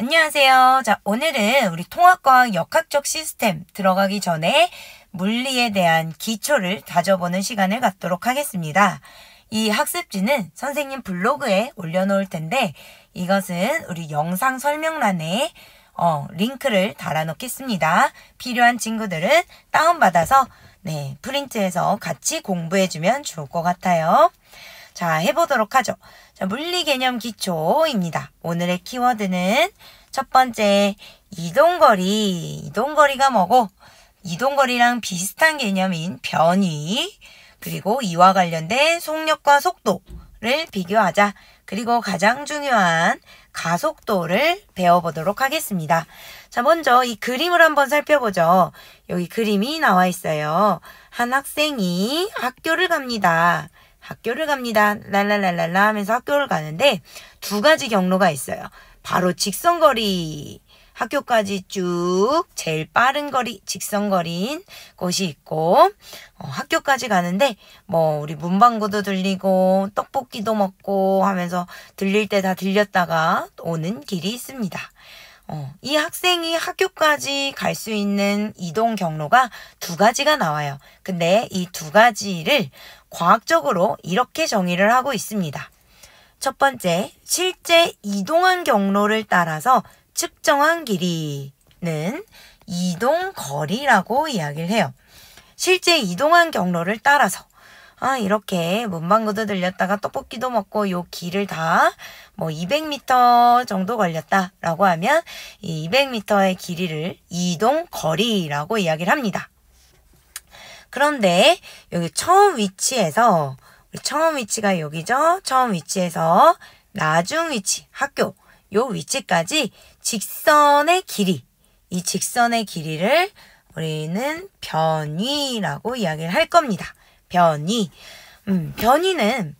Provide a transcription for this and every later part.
안녕하세요. 자, 오늘은 우리 통합과학 역학적 시스템 들어가기 전에 물리에 대한 기초를 다져보는 시간을 갖도록 하겠습니다. 이 학습지는 선생님 블로그에 올려놓을 텐데 이것은 우리 영상 설명란에 링크를 달아놓겠습니다. 필요한 친구들은 다운받아서 프린트해서 같이 공부해주면 좋을 것 같아요. 자, 해보도록 하죠. 자, 물리 개념 기초입니다. 오늘의 키워드는 첫 번째, 이동거리. 이동거리가 뭐고, 이동거리랑 비슷한 개념인 변위, 그리고 이와 관련된 속력과 속도를 비교하자. 그리고 가장 중요한 가속도를 배워보도록 하겠습니다. 자, 먼저 이 그림을 한번 살펴보죠. 여기 그림이 나와 있어요. 한 학생이 학교를 갑니다. 랄랄랄랄라 하면서 학교를 가는데 두 가지 경로가 있어요. 바로 직선거리, 학교까지 쭉 제일 빠른 거리, 직선거리인 곳이 있고 학교까지 가는데 우리 문방구도 들리고 떡볶이도 먹고 하면서 들릴 때 다 들렸다가 오는 길이 있습니다. 이 학생이 학교까지 갈 수 있는 이동 경로가 두 가지가 나와요. 근데 이 두 가지를 과학적으로 이렇게 정의를 하고 있습니다. 첫 번째, 실제 이동한 경로를 따라서 측정한 길이는 이동거리라고 이야기를 해요. 실제 이동한 경로를 따라서 이렇게 문방구도 들렸다가 떡볶이도 먹고 요 길을 다 200m 정도 걸렸다라고 하면 이 200m의 길이를 이동거리라고 이야기를 합니다. 그런데 여기 처음 위치에서 처음 위치가 여기죠. 처음 위치에서 나중 위치, 학교 요 위치까지 직선의 길이, 이 직선의 길이를 우리는 변위라고 이야기를 할 겁니다. 변위. 변위는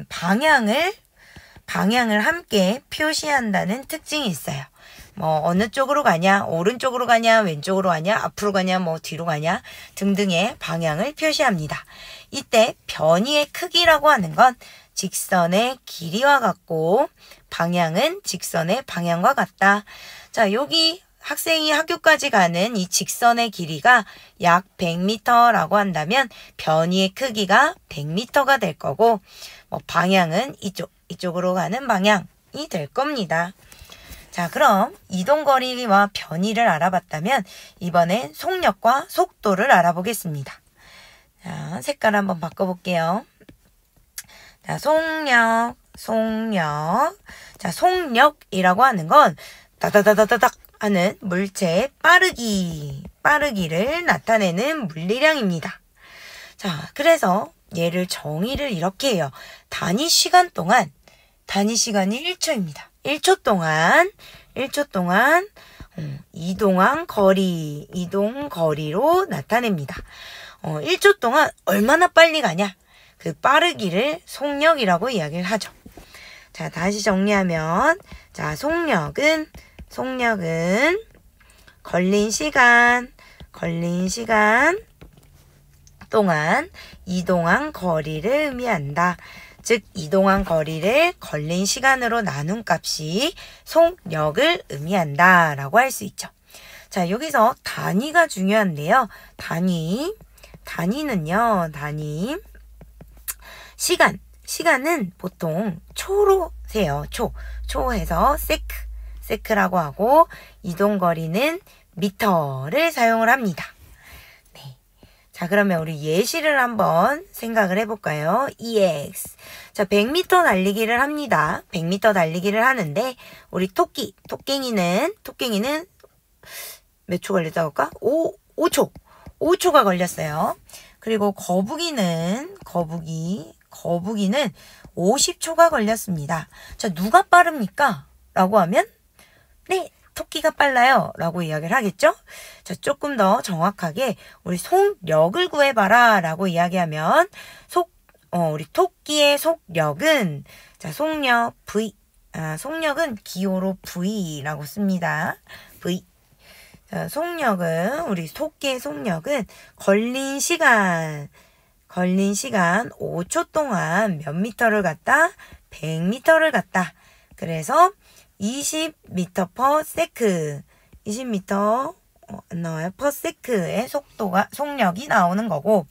방향을 함께 표시한다는 특징이 있어요. 어느 쪽으로 가냐, 오른쪽으로 가냐, 왼쪽으로 가냐, 앞으로 가냐, 뒤로 가냐 등등의 방향을 표시합니다. 이때 변위의 크기라고 하는 건 직선의 길이와 같고 방향은 직선의 방향과 같다. 자, 여기 학생이 학교까지 가는 이 직선의 길이가 약 100m라고 한다면 변위의 크기가 100m가 될 거고 방향은 이쪽으로 가는 방향이 될 겁니다. 자, 그럼 이동거리와 변위를 알아봤다면 이번엔 속력과 속도를 알아보겠습니다. 자, 색깔 한번 바꿔볼게요. 자, 속력. 자, 속력이라고 하는 건 다다다다다닥 하는 물체의 빠르기를 나타내는 물리량입니다. 자, 그래서 얘를 정의를 이렇게 해요. 단위 시간이 1초입니다. 1초 동안 이동한 거리로 나타냅니다. 1초 동안 얼마나 빨리 가냐? 그 빠르기를 속력이라고 이야기를 하죠. 자, 다시 정리하면 자, 속력은 걸린 시간 동안 이동한 거리를 의미한다. 즉, 이동한 거리를 걸린 시간으로 나눈 값이 속력을 의미한다 라고 할 수 있죠. 자, 여기서 단위가 중요한데요. 단위는요, 시간은 보통 초로 세요. 초해서 세크라고 하고 이동거리는 미터를 사용을 합니다. 자, 그러면 우리 예시를 한번 생각을 해볼까요? EX. 자, 100m 달리기를 합니다. 100m 달리기를 하는데, 우리 토깽이는 몇 초 걸렸다고 할까? 5초. 5초가 걸렸어요. 그리고 거북이는 50초가 걸렸습니다. 자, 누가 빠릅니까? 라고 하면, 토끼가 빨라요 라고 이야기를 하겠죠. 자, 조금 더 정확하게 우리 속력을 구해봐라 라고 이야기하면 우리 토끼의 속력은 자, 속력은 기호로 V라고 씁니다. V. 자, 우리 토끼의 속력은 걸린 시간 5초 동안 몇 미터를 갔다? 100m를 갔다. 그래서 20m/s 20m 안 나와요. per/s의 속력이 나오는 거고,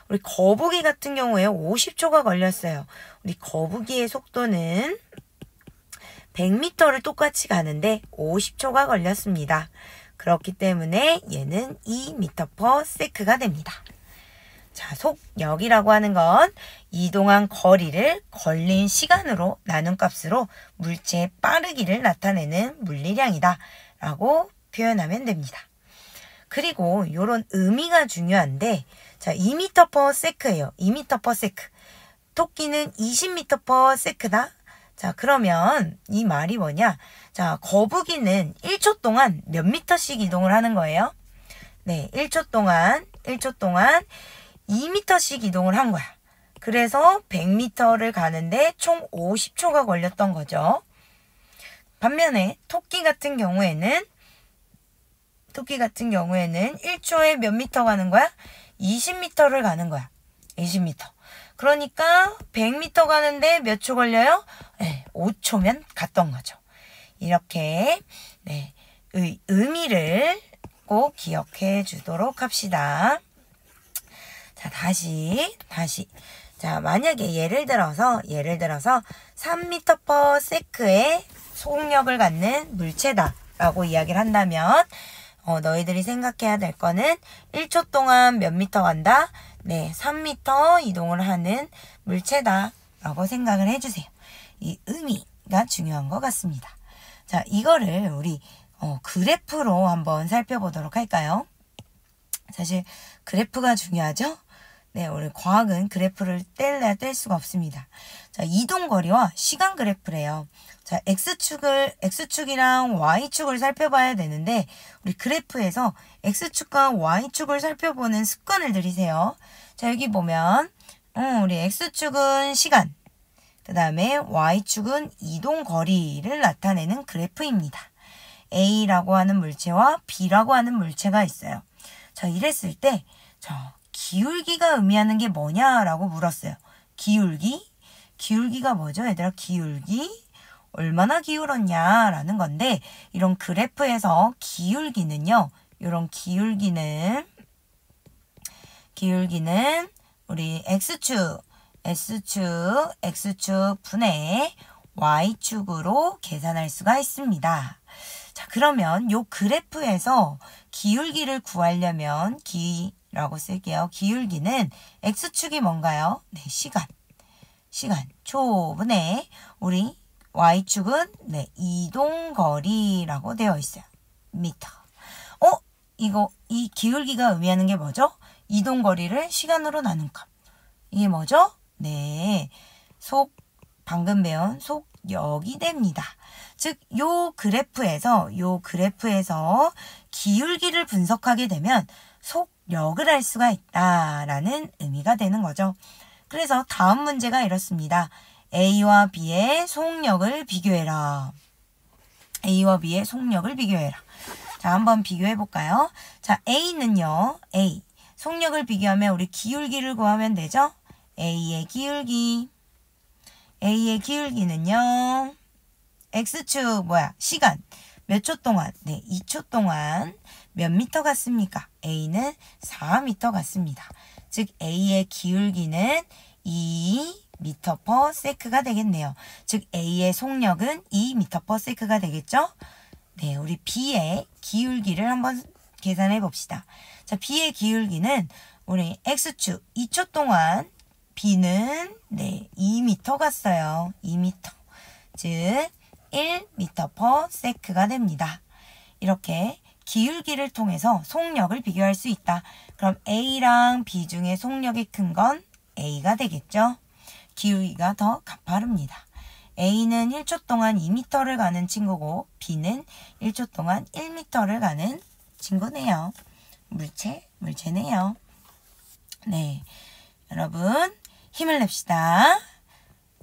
우리 거북이 같은 경우에 50초가 걸렸어요. 우리 거북이의 속도는 100m를 똑같이 가는데 50초가 걸렸습니다. 그렇기 때문에 얘는 2m/s가 됩니다. 자, 속력이라고 하는 건 이동한 거리를 걸린 시간으로 나눈 값으로 물체의 빠르기를 나타내는 물리량이다 라고 표현하면 됩니다. 그리고 이런 의미가 중요한데, 자, 2m/s예요. 2m/s. 토끼는 20m/s다. 자, 그러면 이 말이 뭐냐? 자, 거북이는 1초 동안 몇 미터씩 이동을 하는 거예요? 네, 1초 동안 2m씩 이동을 한 거야. 그래서 100m를 가는데 총 50초가 걸렸던 거죠. 반면에 토끼 같은 경우에는 1초에 몇 미터 가는 거야? 20m를 가는 거야. 20m. 그러니까 100m 가는데 몇 초 걸려요? 네, 5초면 갔던 거죠. 이렇게 네, 의미를 꼭 기억해 주도록 합시다. 자, 다시. 자, 만약에 예를 들어서 3m/s의 속력을 갖는 물체다 라고 이야기를 한다면, 너희들이 생각해야 될 거는 1초 동안 몇 미터 간다? 네, 3m 이동을 하는 물체다 라고 생각을 해주세요. 이 의미가 중요한 것 같습니다. 자, 이거를 우리 그래프로 한번 살펴보도록 할까요? 사실 그래프가 중요하죠? 네, 우리 과학은 그래프를 뗄래야 뗄 수가 없습니다. 자, 이동거리와 시간 그래프래요. 자, X축이랑 Y축을 살펴봐야 되는데, 우리 그래프에서 X축과 Y축을 살펴보는 습관을 들이세요. 자, 여기 보면, 우리 X축은 시간, 그 다음에 Y축은 이동거리를 나타내는 그래프입니다. A라고 하는 물체와 B라고 하는 물체가 있어요. 자, 이랬을 때, 기울기가 의미하는 게 뭐냐라고 물었어요. 기울기가 뭐죠? 얘들아, 기울기? 얼마나 기울었냐라는 건데, 이런 그래프에서 기울기는요, 이런 기울기는 우리 X축 분의 Y축으로 계산할 수가 있습니다. 자, 그러면 요 그래프에서 기울기를 구하려면 라고 쓸게요. 기울기는 X축이 뭔가요? 네, 시간 초분의 우리 Y축은 네, 이동거리라고 되어 있어요. 미터. 이 기울기가 의미하는 게 뭐죠? 이동거리를 시간으로 나눈 값. 이게 뭐죠? 네, 방금 배운 속력이 됩니다. 즉, 요 그래프에서 기울기를 분석하게 되면 속력을 알 수가 있다라는 의미가 되는 거죠. 그래서 다음 문제가 이렇습니다. A와 B의 속력을 비교해라. 자, 한번 비교해 볼까요? 자, A는요. 속력을 비교하면 우리 기울기를 구하면 되죠? A의 기울기는요. X축 시간 몇 초 동안? 네, 2초 동안 몇 미터 갔습니까? A는 4m 갔습니다. 즉 A의 기울기는 2m/s가 되겠네요. 즉 A의 속력은 2m/s가 되겠죠? 네, 우리 B의 기울기를 한번 계산해 봅시다. 자, B의 기울기는 우리 X축 2초 동안 B는 네, 2m 갔어요. 2m. 즉 1m/s가 됩니다. 이렇게 기울기를 통해서 속력을 비교할 수 있다. 그럼 A랑 B 중에 속력이 큰 건 A가 되겠죠. 기울기가 더 가파릅니다. A는 1초 동안 2m를 가는 친구고 B는 1초 동안 1m를 가는 친구네요. 물체네요. 네, 여러분 힘을 냅시다.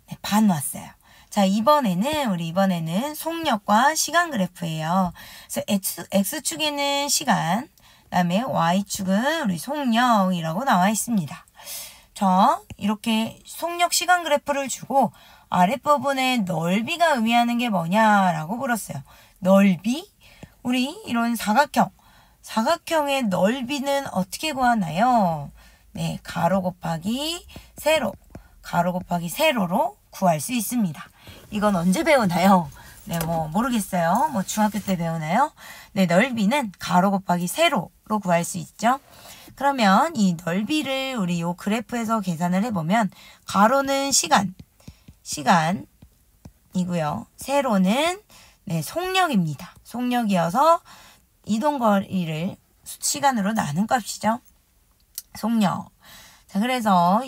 네, 반 왔어요. 자, 이번에는 속력과 시간 그래프예요. 그래서 X축에는 시간, 그다음에 Y축은 우리 속력이라고 나와 있습니다. 자, 이렇게 속력 시간 그래프를 주고 아랫부분의 넓이가 의미하는 게 뭐냐라고 물었어요. 넓이? 우리 이런 사각형의 넓이는 어떻게 구하나요? 네, 가로 곱하기 세로, 가로 곱하기 세로로 구할 수 있습니다. 이건 언제 배우나요? 네, 뭐 모르겠어요. 뭐 중학교 때 배우나요? 네, 넓이는 가로 곱하기 세로로 구할 수 있죠. 그러면 이 넓이를 우리 요 그래프에서 계산을 해보면 가로는 시간이고요. 세로는 네, 속력입니다. 속력이어서 이동거리를 시간으로 나눈 값이죠. 속력. 자, 그래서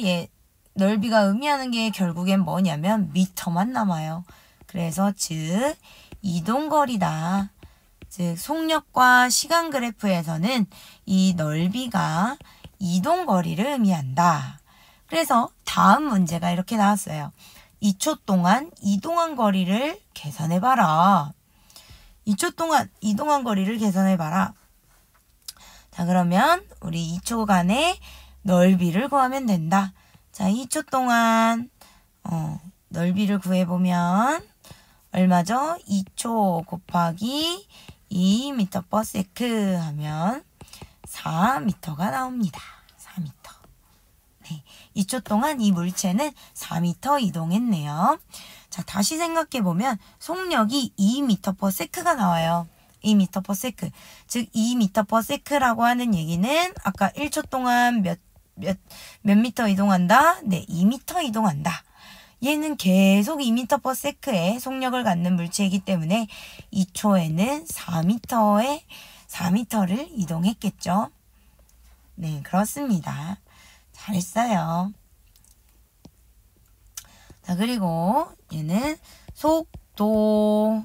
넓이가 의미하는 게 결국엔 뭐냐면 미터만 남아요. 그래서 즉 이동거리다. 즉 속력과 시간 그래프에서는 이 넓이가 이동거리를 의미한다. 그래서 다음 문제가 이렇게 나왔어요. 2초 동안 이동한 거리를 계산해봐라. 2초 동안 이동한 거리를 계산해봐라. 자, 그러면 우리 2초간의 넓이를 구하면 된다. 자, 2초 동안 넓이를 구해보면 얼마죠? 2초 곱하기 2m/s 하면 4m가 나옵니다. 4m. 네, 2초 동안 이 물체는 4m 이동했네요. 자, 다시 생각해보면 속력이 2m/s가 나와요. 2m/s. 즉 2m/s라고 하는 얘기는 아까 1초 동안 몇 미터 이동한다? 네, 2m 이동한다. 얘는 계속 2m/s의 속력을 갖는 물체이기 때문에 2초에는 4m를 이동했겠죠. 네, 그렇습니다. 잘했어요. 자, 그리고 얘는 속도.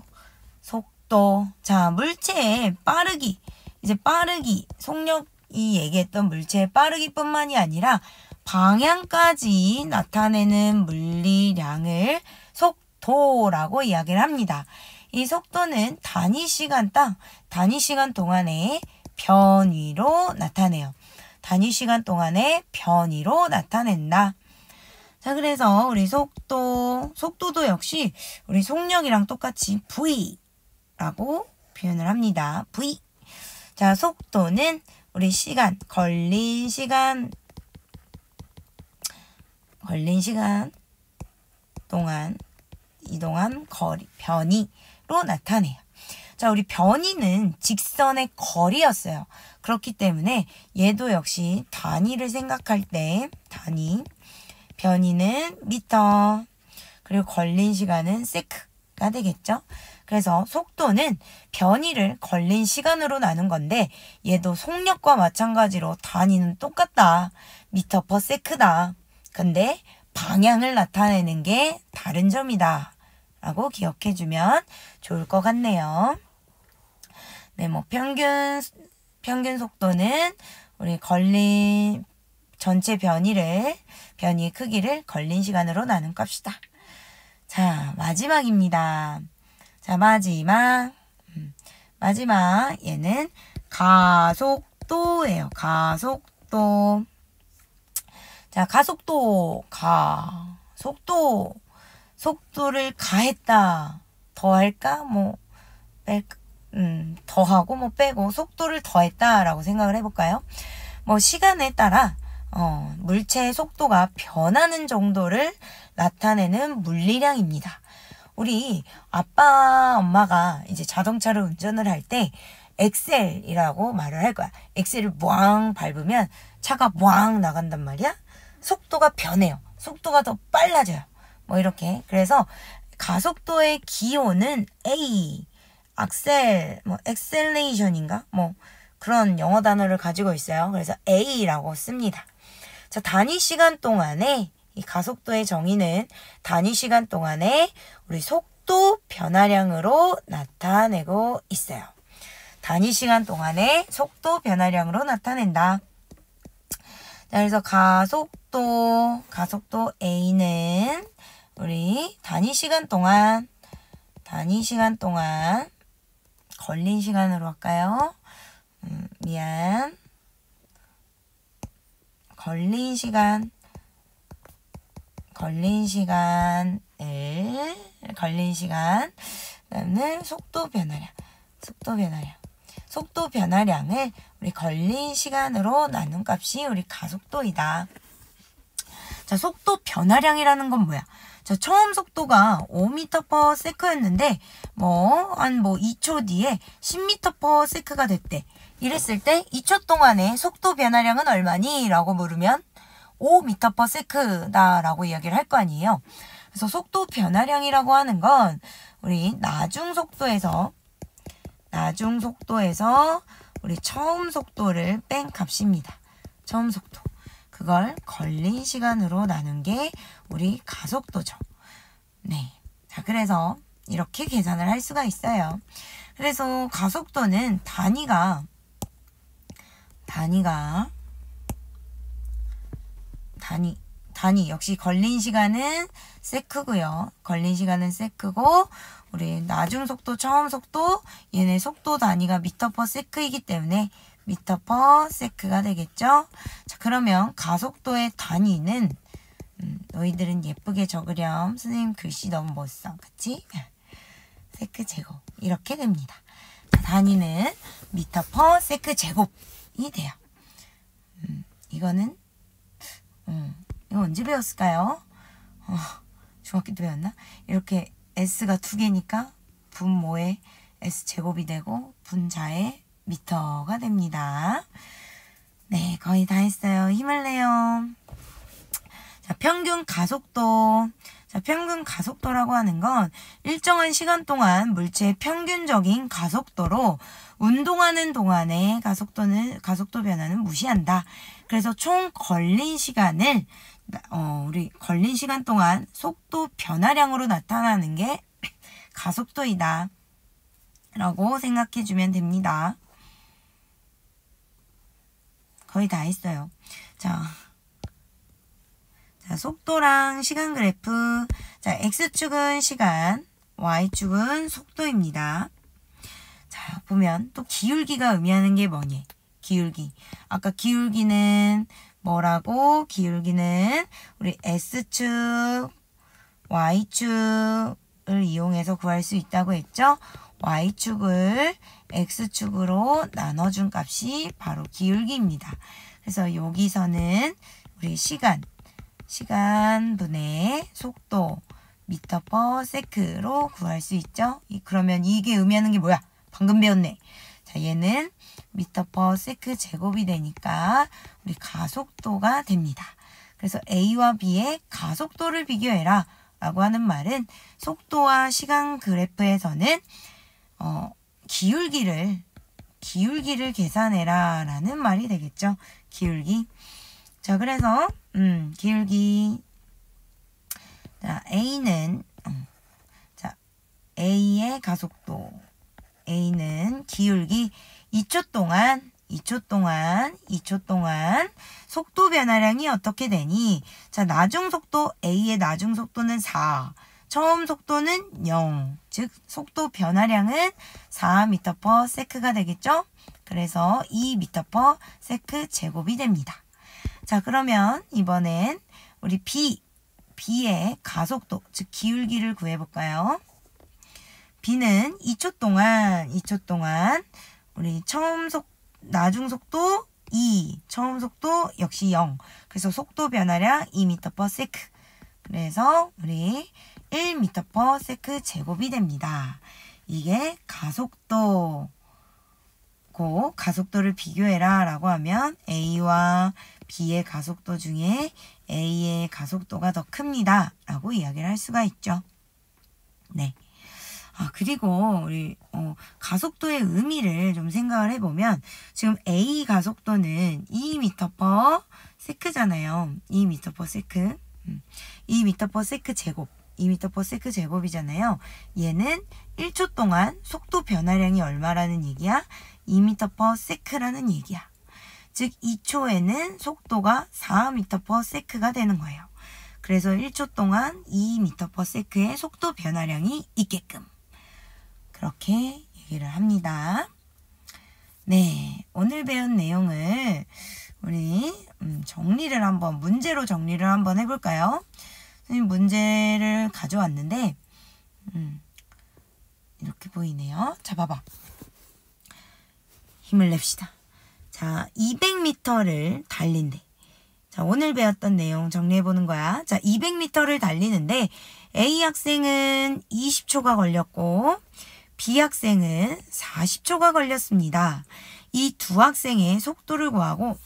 자, 물체의 빠르기. 이제 빠르기, 속력이 얘기했던 물체의 빠르기뿐만이 아니라 방향까지 나타내는 물리량을 속도라고 이야기를 합니다. 이 속도는 단위 시간 동안의 변위로 나타내요. 단위 시간 동안의 변위로 나타낸다. 자, 그래서 우리 속도도 역시 우리 속력이랑 똑같이 V라고 표현을 합니다. V. 자, 속도는 우리 걸린 시간 동안 이동한 변이로 나타내요. 자, 우리 변이는 직선의 거리였어요. 그렇기 때문에 얘도 역시 단위를 생각할 때 변이는 미터, 그리고 걸린 시간은 세크가 되겠죠. 그래서 속도는 변이를 걸린 시간으로 나눈 건데 얘도 속력과 마찬가지로 단위는 똑같다. 미터/s다. 근데 방향을 나타내는 게 다른 점이다. 라고 기억해주면 좋을 것 같네요. 네, 뭐 평균 속도는 우리 전체 변이의 크기를 걸린 시간으로 나눈 값이다. 자, 마지막입니다. 자, 마지막 얘는 가속도예요. 가속도. 자, 속도를 가했다. 더할까? 뭐 뺄까? 더하고 뭐 빼고 속도를 더했다라고 생각을 해볼까요? 뭐 시간에 따라 물체의 속도가 변하는 정도를 나타내는 물리량입니다. 우리 아빠, 엄마가 이제 자동차를 운전을 할 때 엑셀이라고 말을 할 거야. 엑셀을 꽝 밟으면 차가 꽝 나간단 말이야. 속도가 변해요. 속도가 더 빨라져요. 뭐 이렇게. 그래서 가속도의 기호는 A. 엑셀레이션인가? 뭐 그런 영어 단어를 가지고 있어요. 그래서 A라고 씁니다. 자, 단위 시간 동안에 이 가속도의 정의는 단위 시간 동안에 우리 속도 변화량으로 나타내고 있어요. 단위 시간 동안에 속도 변화량으로 나타낸다. 자, 그래서 가속도 A는 우리 단위 시간 동안 걸린 시간으로 할까요? 걸린 걸린 시간을 속도 변화량을 우리 걸린 시간으로 나눈 값이 우리 가속도이다. 자, 속도 변화량이라는 건 뭐야? 자, 처음 속도가 5m/s였는데 한 2초 뒤에 10m/s가 됐대. 이랬을 때 2초 동안의 속도 변화량은 얼마니? 라고 물으면 5m/s다 라고 이야기를 할 거 아니에요. 그래서 속도 변화량이라고 하는 건 우리 나중 속도에서 우리 처음 속도를 뺀 값입니다. 처음 속도. 그걸 걸린 시간으로 나눈 게 우리 가속도죠. 네. 자, 그래서 이렇게 계산을 할 수가 있어요. 그래서 가속도는 단위 역시 걸린 시간은 세크고요. 걸린 시간은 세크고 우리 나중 속도, 처음 속도 얘네 속도 단위가 m/s이기 때문에 m/s가 되겠죠. 자, 그러면 가속도의 단위는 너희들은 예쁘게 적으렴. 선생님 글씨 너무 못 써. 그치? 세크 제곱 이렇게 됩니다. 자, 단위는 m/s 제곱이 돼요. 이거는 이거 언제 배웠을까요? 중학교 때 배웠나? 이렇게 S가 2개니까 분모에 S제곱이 되고 분자에 미터가 됩니다. 네, 거의 다 했어요. 힘을 내요. 자, 평균 가속도. 자, 평균 가속도라고 하는 건 일정한 시간 동안 물체의 평균적인 가속도로 운동하는 동안의 가속도 변화는 무시한다. 그래서 총 걸린 시간을 우리 걸린 시간 동안 속도 변화량으로 나타나는 게 가속도이다 라고 생각해 주면 됩니다. 거의 다 했어요. 자, 속도랑 시간 그래프. 자, X축은 시간, Y축은 속도입니다. 자, 보면 또 기울기가 의미하는 게 뭐니? 기울기. 아까 기울기는 뭐라고? 기울기는 우리 S축, Y축을 이용해서 구할 수 있다고 했죠? Y축을 X축으로 나눠준 값이 바로 기울기입니다. 그래서 여기서는 우리 시간분의 속도 m/s로 구할 수 있죠? 그러면 이게 의미하는 게 뭐야? 방금 배웠네. 자, 얘는 m/s 제곱이 되니까 우리 가속도가 됩니다. 그래서 A와 B의 가속도를 비교해라 라고 하는 말은 속도와 시간 그래프에서는 기울기를 계산해라 라는 말이 되겠죠. 기울기. 자, 그래서 기울기. 자, A는 A의 가속도. A는 기울기 2초 동안 속도 변화량이 어떻게 되니? 자, 나중 속도 A의 나중 속도는 4. 처음 속도는 0. 즉 속도 변화량은 4m/s가 되겠죠? 그래서 2m/s 제곱이 됩니다. 자, 그러면 이번엔 우리 B의 가속도, 즉 기울기를 구해볼까요? B는 2초 동안 우리 나중 속도 2, 처음 속도 역시 0. 그래서 속도 변화량 2m/s. 그래서 우리 1m/s 제곱이 됩니다. 이게 가속도고, 가속도를 비교해라 라고 하면 A와 B의 가속도 중에 A의 가속도가 더 큽니다 라고 이야기를 할 수가 있죠. 네. 그리고 우리 가속도의 의미를 좀 생각을 해보면 지금 A 가속도는 2m/s잖아요. 2m/s. 2m/s 제곱. 2m/s 제곱이잖아요. 얘는 1초 동안 속도 변화량이 얼마라는 얘기야? 2m/s라는 얘기야. 즉 2초에는 속도가 4m/s가 되는 거예요. 그래서 1초 동안 2m/s의 속도 변화량이 있게끔 그렇게 얘기를 합니다. 네, 오늘 배운 내용을 우리 문제로 정리를 한번 해볼까요? 선생님 문제를 가져왔는데 이렇게 보이네요. 자, 봐봐. 힘을 냅시다. 자, 200m를 달린대. 자, 오늘 배웠던 내용 정리해보는 거야. 자, 200m를 달리는데 A 학생은 20초가 걸렸고 B 학생은 40초가 걸렸습니다. 이 두 학생의 속도를 구하고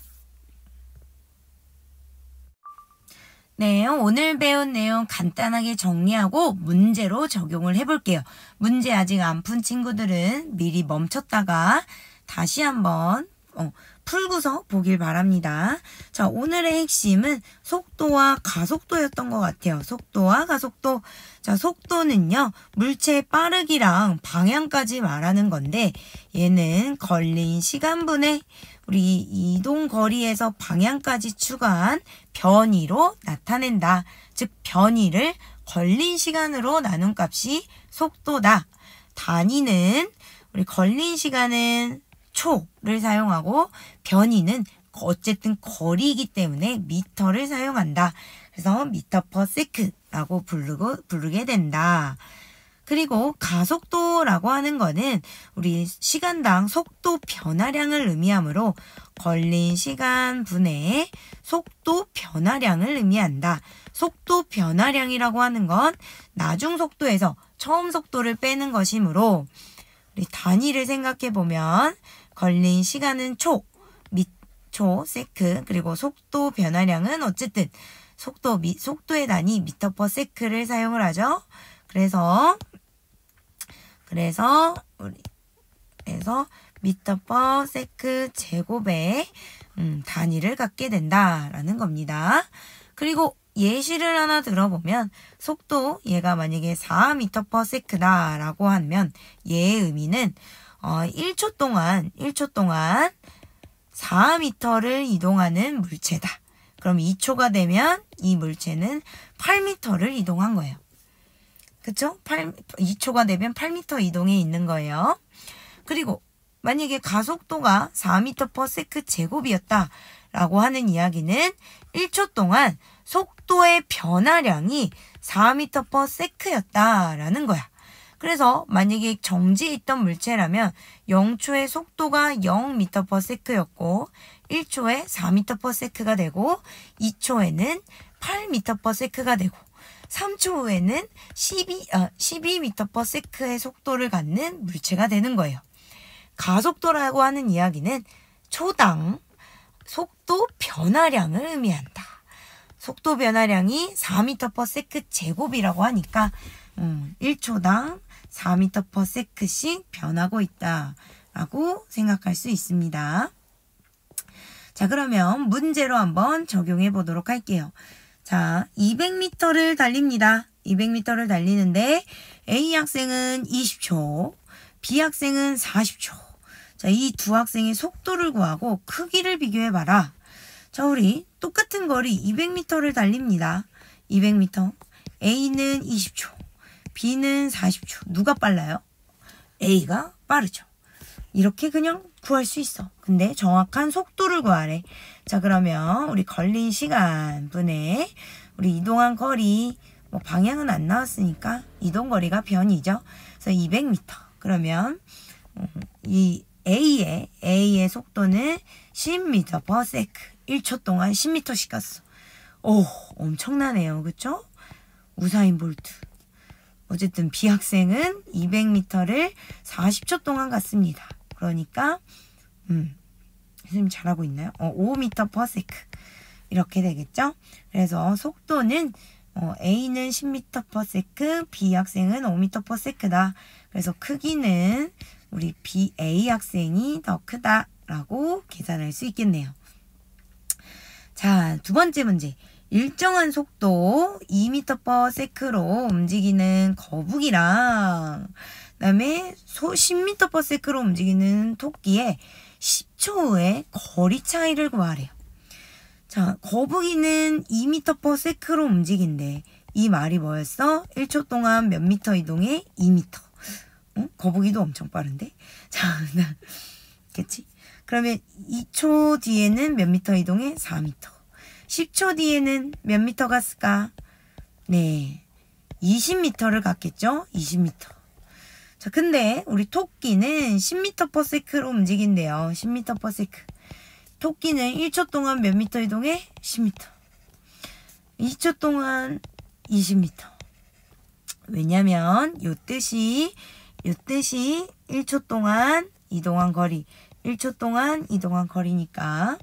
네, 오늘 배운 내용 간단하게 정리하고 문제로 적용을 해볼게요. 문제 아직 안 푼 친구들은 미리 멈췄다가 다시 한번 풀고서 보길 바랍니다. 자, 오늘의 핵심은 속도와 가속도였던 것 같아요. 속도와 가속도. 자, 속도는요, 물체의 빠르기랑 방향까지 말하는 건데, 얘는 걸린 시간분의 우리 이동 거리에서 방향까지 추가한 변이로 나타낸다. 즉, 변이를 걸린 시간으로 나눈 값이 속도다. 단위는 우리 걸린 시간은 초를 사용하고 변이는 어쨌든 거리이기 때문에 미터를 사용한다. 그래서 미터 퍼 세크라고 부르게 된다. 그리고 가속도라고 하는 거는 우리 시간당 속도 변화량을 의미하므로 걸린 시간 분의 속도 변화량을 의미한다. 속도 변화량이라고 하는 건 나중 속도에서 처음 속도를 빼는 것이므로 우리 단위를 생각해 보면 걸린 시간은 초, 초, 세크, 그리고 속도 변화량은 어쨌든 속도의 단위 미터 퍼 세크를 사용을 하죠. 그래서 미터 퍼 세크 제곱의 단위를 갖게 된다라는 겁니다. 그리고 예시를 하나 들어보면 속도 얘가 만약에 4m per sec다라고 하면 얘의 의미는 1초 동안 4m를 이동하는 물체다. 그럼 2초가 되면 이 물체는 8m를 이동한 거예요. 그쵸? 2초가 되면 8m 이동에 있는 거예요. 그리고 만약에 가속도가 4m per sec 제곱이었다라고 하는 이야기는 1초 동안 속도의 변화량이 4m per sec였다라는 거야. 그래서 만약에 정지해 있던 물체라면 0초의 속도가 0m per sec였고 1초에 4m per sec가 되고 2초에는 8m per sec가 되고 3초 후에는 12m per sec의 속도를 갖는 물체가 되는 거예요. 가속도라고 하는 이야기는 초당 속도 변화량을 의미한다. 속도 변화량이 4m per sec 제곱이라고 하니까 1초당 4m per sec씩 변하고 있다라고 생각할 수 있습니다. 자, 그러면 문제로 한번 적용해 보도록 할게요. 자, 200m를 달립니다. 200m를 달리는데 A 학생은 20초, B 학생은 40초. 자, 이 두 학생의 속도를 구하고 크기를 비교해 봐라. 자, 우리 똑같은 거리 200m를 달립니다. 200m. A는 20초, B는 40초. 누가 빨라요? A가 빠르죠. 이렇게 그냥 구할 수 있어. 근데 정확한 속도를 구하래. 자, 그러면 우리 걸린 시간 분의 우리 이동한 거리, 뭐 방향은 안 나왔으니까 이동 거리가 변이죠. 그래서 200m. 그러면 이 A의 속도는 10m per sec. 1초 동안 10m씩 갔어. 오, 엄청나네요. 그쵸? 우사인 볼트. 어쨌든 B 학생은 200m를 40초 동안 갔습니다. 그러니까 선생님 잘하고 있나요? 5m per sec. 이렇게 되겠죠? 그래서 속도는 A는 10m per sec, B 학생은 5m per sec다. 그래서 크기는 우리 A 학생이 더 크다라고 계산할 수 있겠네요. 자, 두 번째 문제. 일정한 속도 2m per sec로 움직이는 거북이랑 그다음에 10m per sec로 움직이는 토끼의 10초 후에 거리 차이를 구하래요. 자, 거북이는 2m per sec로 움직인대. 이 말이 뭐였어? 1초 동안 몇 미터 이동해? 2m. 거북이도 엄청 빠른데? 자, 그치? 그러면 2초 뒤에는 몇 미터 이동해? 4m. 10초 뒤에는 몇 미터 갔을까? 네, 20m를 갔겠죠? 20m. 자, 근데 우리 토끼는 10m/s로 움직인대요. 10m/s. 토끼는 1초 동안 몇 미터 이동해? 10m. 2초 동안 20m. 왜냐면 요 뜻이 1초 동안 이동한 거리, 1초 동안 이동한 거리니까.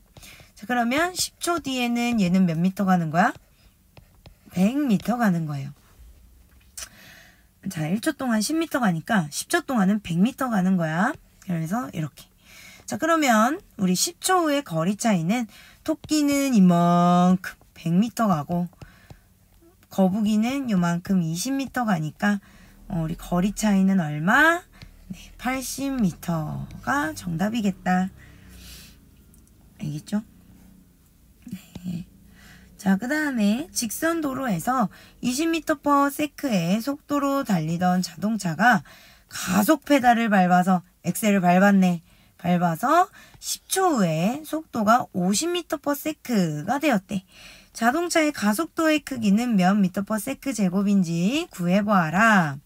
자, 그러면 10초 뒤에는 얘는 몇 미터 가는 거야? 100m 가는 거예요. 자, 1초 동안 10m 가니까 10초 동안은 100m 가는 거야. 그래서 이렇게. 자, 그러면 우리 10초 후의 거리 차이는 토끼는 이만큼 100m 가고 거북이는 요만큼 20m 가니까 우리 거리 차이는 얼마? 네, 80m가 정답이겠다. 알겠죠? 네. 자, 그 다음에 직선 도로에서 20m/s의 속도로 달리던 자동차가 가속 페달을 밟아서 엑셀을 밟았네. 밟아서 10초 후에 속도가 50m/s가 되었대. 자동차의 가속도의 크기는 몇 m/s 제곱인지 구해보아라.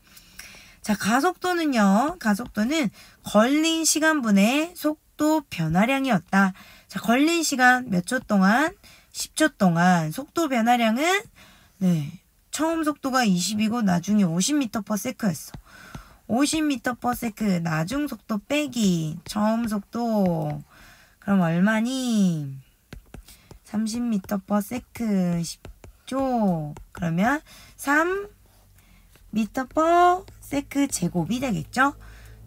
자, 가속도는요. 가속도는 걸린 시간분의 속도 변화량이었다. 자, 걸린 시간 몇 초 동안? 10초 동안. 속도 변화량은 네, 처음 속도가 20이고 나중에 50m/s였어. 50m/s 나중 속도 빼기 처음 속도. 그럼 얼마니? 30m/s 10조. 그러면 3m/s 제곱이 되겠죠?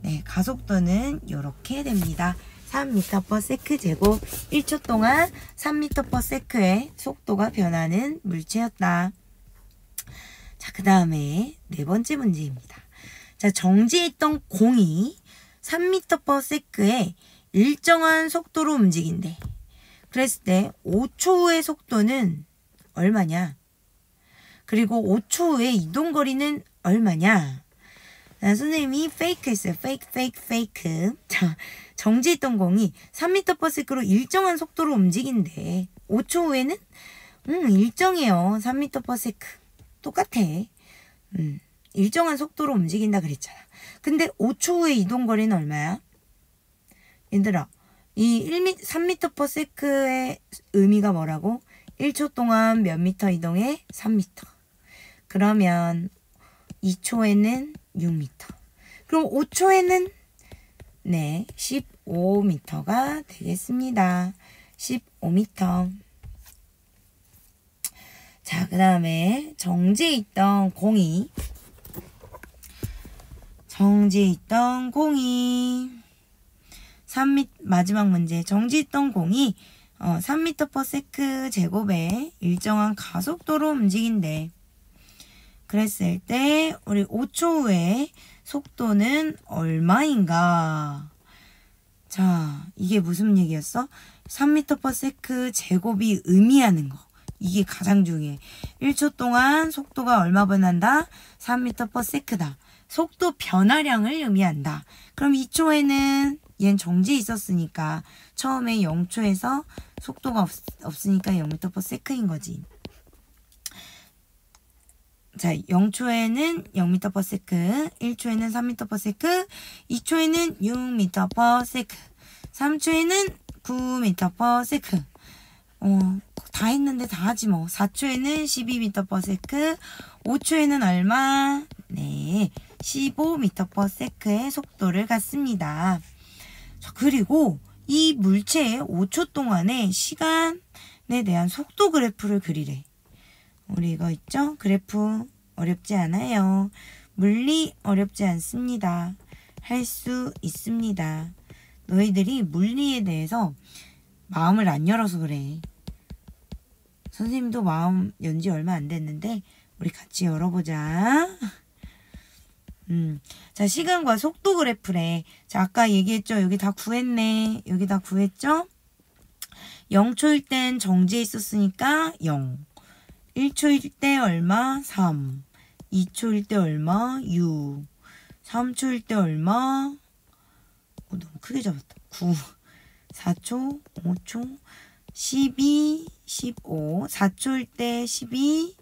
네, 가속도는 이렇게 됩니다. 3m/s 제곱. 1초 동안 3m/s의 속도가 변하는 물체였다. 자, 그 다음에 네 번째 문제입니다. 자, 정지해 있던 공이 3m/s의 일정한 속도로 움직인대. 그랬을 때 5초 후의 속도는 얼마냐? 그리고 5초 후의 이동거리는 얼마냐? 자, 선생님이 페이크 했어요. 페이크. 자, 정지했던 공이 3m/s로 일정한 속도로 움직인대. 5초 후에는 일정해요. 3m/s. 똑같아. 일정한 속도로 움직인다 그랬잖아. 근데 5초 후의 이동거리는 얼마야? 얘들아, 이 3m/s의 의미가 뭐라고? 1초 동안 몇 미터 이동해? 3m. 그러면 2초에는 6m. 그럼 5초에는 네, 15m가 되겠습니다. 15m. 자, 그 다음에 정지해 있던 공이 마지막 문제. 정지했던 공이 3m/s 제곱에 일정한 가속도로 움직인대. 그랬을 때 우리 5초 후에 속도는 얼마인가? 자, 이게 무슨 얘기였어? 3m/s 제곱이 의미하는 거. 이게 가장 중요해. 1초 동안 속도가 얼마 변한다? 3m/s다. 속도 변화량을 의미한다. 그럼 2초에는 얘는 정지해 있었으니까 처음에 0초에서 속도가 없으니까 0m/s인 거지. 자, 0초에는 0m/s, 1초에는 3m/s, 2초에는 6m/s, 3초에는 9m/s. 다 했는데 다 하지 뭐. 4초에는 12m/s, 5초에는 얼마? 네, 15m/s의 속도를 갖습니다. 자, 그리고 이 물체의 5초 동안의 시간에 대한 속도 그래프를 그리래. 우리 이거 있죠? 그래프 어렵지 않아요. 물리 어렵지 않습니다. 할 수 있습니다. 너희들이 물리에 대해서 마음을 안 열어서 그래. 선생님도 마음 연 지 얼마 안 됐는데 우리 같이 열어보자. 자, 시간과 속도 그래프래. 자, 아까 얘기했죠? 여기 다 구했네. 여기 다 구했죠? 0초일 땐 정지해 있었으니까 0. 1초일 때 얼마? 3. 2초일 때 얼마? 6. 3초일 때 얼마? 너무 크게 잡았다. 9. 4초, 5초, 12, 15. 4초일 때 12.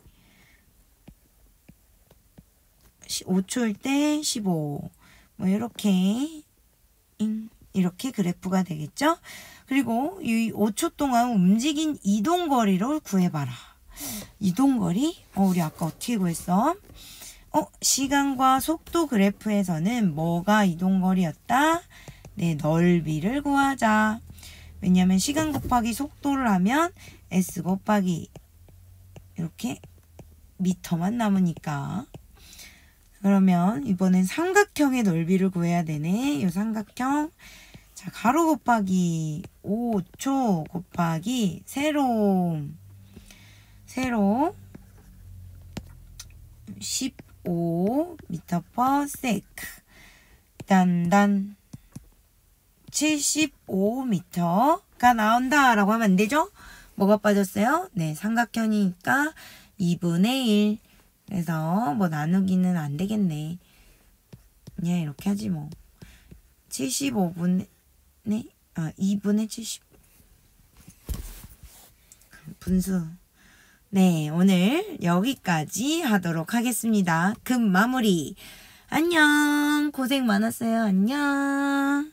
5초일 때 15. 뭐 이렇게 그래프가 되겠죠? 그리고 이 5초 동안 움직인 이동거리를 구해봐라. 이동거리? 우리 아까 어떻게 구했어? 시간과 속도 그래프에서는 뭐가 이동거리였다? 네, 넓이를 구하자. 왜냐하면 시간 곱하기 속도를 하면 S 곱하기 이렇게 미터만 남으니까. 그러면 이번엔 삼각형의 넓이를 구해야 되네. 이 삼각형. 자, 가로 곱하기 5초 곱하기 세로 15m/s 단단 75m가 나온다 라고 하면 안 되죠? 뭐가 빠졌어요? 네, 삼각형이니까 2분의 1. 그래서 뭐 나누기는 안 되겠네. 그냥 이렇게 하지 뭐. 2분의 70. 분수. 네, 오늘 여기까지 하도록 하겠습니다. 금 마무리. 안녕. 고생 많았어요. 안녕.